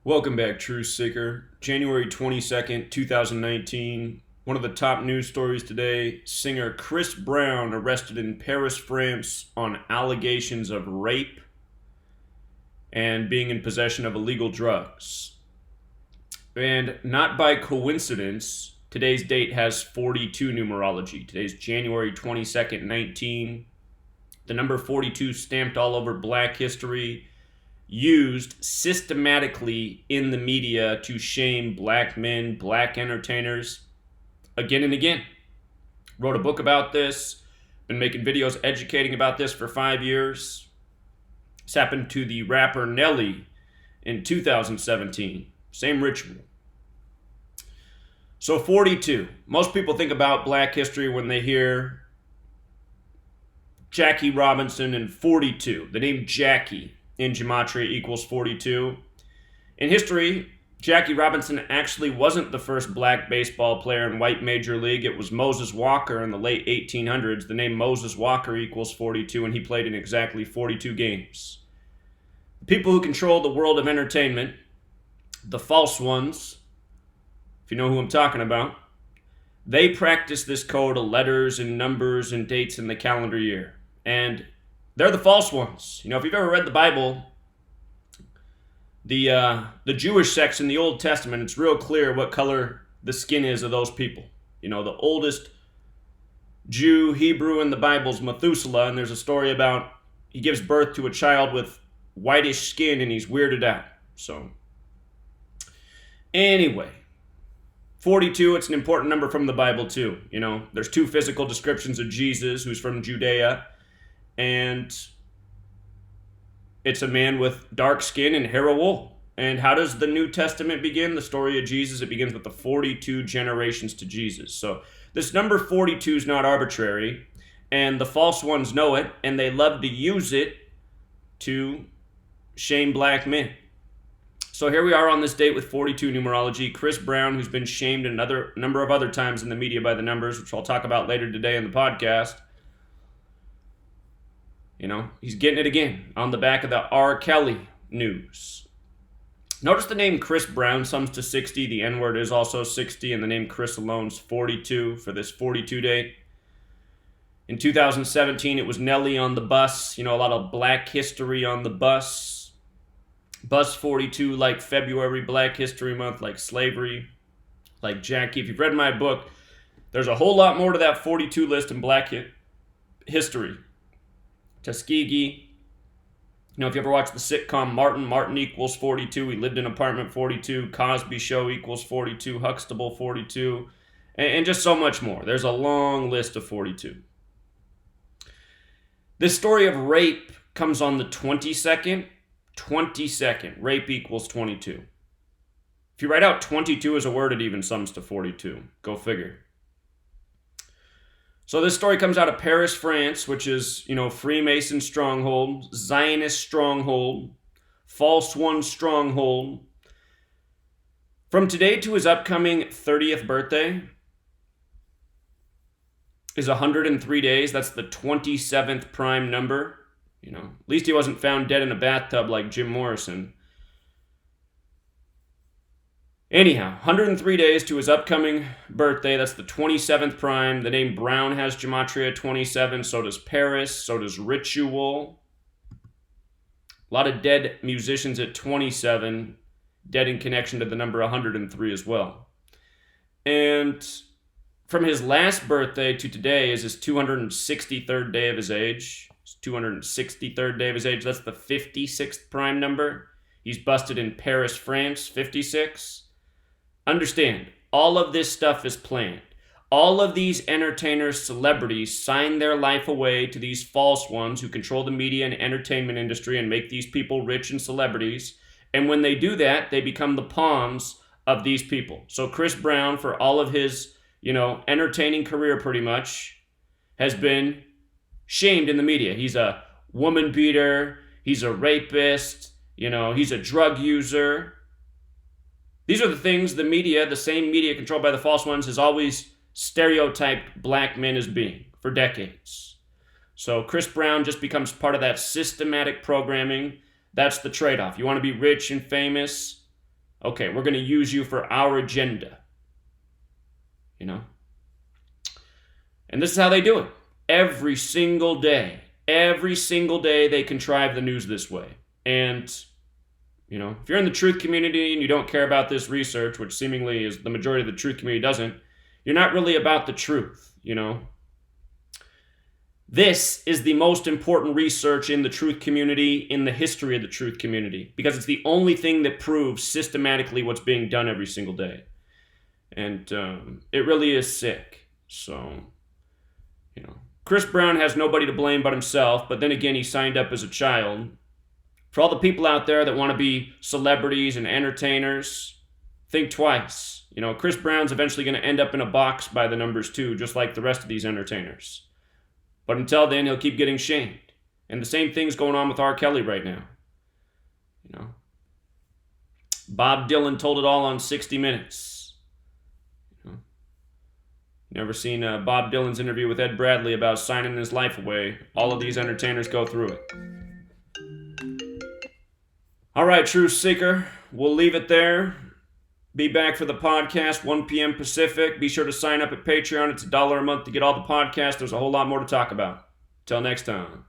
Welcome back, Truth Seeker. January 22nd, 2019. One of the top news stories today, singer Chris Brown arrested in Paris, France on allegations of rape and being in possession of illegal drugs. And not by coincidence, today's date has 42 numerology. Today's January 22nd, 19. The number 42 stamped all over Black history, used systematically in the media to shame black men, black entertainers, again and again. Wrote a book about this, been making videos educating about this for 5 years. This happened to the rapper Nelly in 2017. Same ritual. So 42. Most people think about black history when they hear Jackie Robinson and 42. The name Jackie in Gematria equals 42. In history, Jackie Robinson actually wasn't the first black baseball player in white major league. It was Moses Walker in the late 1800s. The name Moses Walker equals 42, and he played in exactly 42 games. The people who control the world of entertainment, the false ones, if you know who I'm talking about, they practice this code of letters and numbers and dates in the calendar year. And they're the false ones. You know, if you've ever read the Bible, the Jewish sects in the Old Testament, it's real clear what color the skin is of those people. You know, the oldest Jew, Hebrew in the Bible is Methuselah, and there's a story about he gives birth to a child with whitish skin and he's weirded out. So, anyway, 42, it's an important number from the Bible too. You know, there's two physical descriptions of Jesus, who's from Judea, and it's a man with dark skin and hair of wool. And how does the New Testament begin? The story of Jesus, it begins with the 42 generations to Jesus. So this number 42 is not arbitrary, and the false ones know it, and they love to use it to shame black men. So here we are on this date with 42 numerology. Chris Brown, who's been shamed another number of other times in the media by the numbers, which I'll talk about later today in the podcast. You know, he's getting it again on the back of the R. Kelly news. Notice the name Chris Brown sums to 60. The N-word is also 60, and the name Chris alone's 42 for this 42 date. In 2017, it was Nelly on the bus. You know, a lot of black history on the bus. Bus 42, like February Black History Month, like slavery, like Jackie. If you've read my book, there's a whole lot more to that 42 list in black history. Tuskegee. You know, if you ever watched the sitcom Martin equals 42. He lived in apartment 42. Cosby Show equals 42. Huxtable 42. And just so much more. There's a long list of 42. This story of rape comes on the 22nd. 22nd. Rape equals 22. If you write out 22 as a word, it even sums to 42. Go figure. So this story comes out of Paris, France, which is, you know, Freemason stronghold, Zionist stronghold, false one stronghold. From today to his upcoming 30th birthday is 103 days. That's the 27th prime number. You know, at least he wasn't found dead in a bathtub like Jim Morrison. Anyhow, 103 days to his upcoming birthday. That's the 27th prime. The name Brown has Gematria 27. So does Paris. So does Ritual. A lot of dead musicians at 27. Dead in connection to the number 103 as well. And from his last birthday to today is his 263rd day of his age. His 263rd day of his age. That's the 56th prime number. He's busted in Paris, France, 56. Understand, all of this stuff is planned. All of these entertainers, celebrities, sign their life away to these false ones who control the media and entertainment industry and make these people rich and celebrities. And when they do that, they become the pawns of these people. So Chris Brown, for all of his, you know, entertaining career pretty much, has been shamed in the media. He's a woman beater. He's a rapist. You know, he's a drug user. These are the things the media, the same media controlled by the false ones, has always stereotyped black men as being for decades. So Chris Brown just becomes part of that systematic programming. That's the trade-off. You want to be rich and famous? Okay, we're going to use you for our agenda. You know? And this is how they do it. Every single day they contrive the news this way. And, you know, if you're in the truth community and you don't care about this research, which seemingly is the majority of the truth community doesn't, you're not really about the truth, you know? This is the most important research in the truth community, in the history of the truth community, because it's the only thing that proves systematically what's being done every single day. And it really is sick. So, you know, Chris Brown has nobody to blame but himself, but then again, he signed up as a child. For all the people out there that want to be celebrities and entertainers, think twice. You know, Chris Brown's eventually going to end up in a box by the numbers too, just like the rest of these entertainers. But until then, he'll keep getting shamed. And the same thing's going on with R. Kelly right now. You know, Bob Dylan told it all on 60 Minutes. You know, never seen Bob Dylan's interview with Ed Bradley about signing his life away. All of these entertainers go through it. All right, Truth Seeker, we'll leave it there. Be back for the podcast, 1 p.m. Pacific. Be sure to sign up at Patreon. It's $1 a month to get all the podcasts. There's a whole lot more to talk about. Till next time.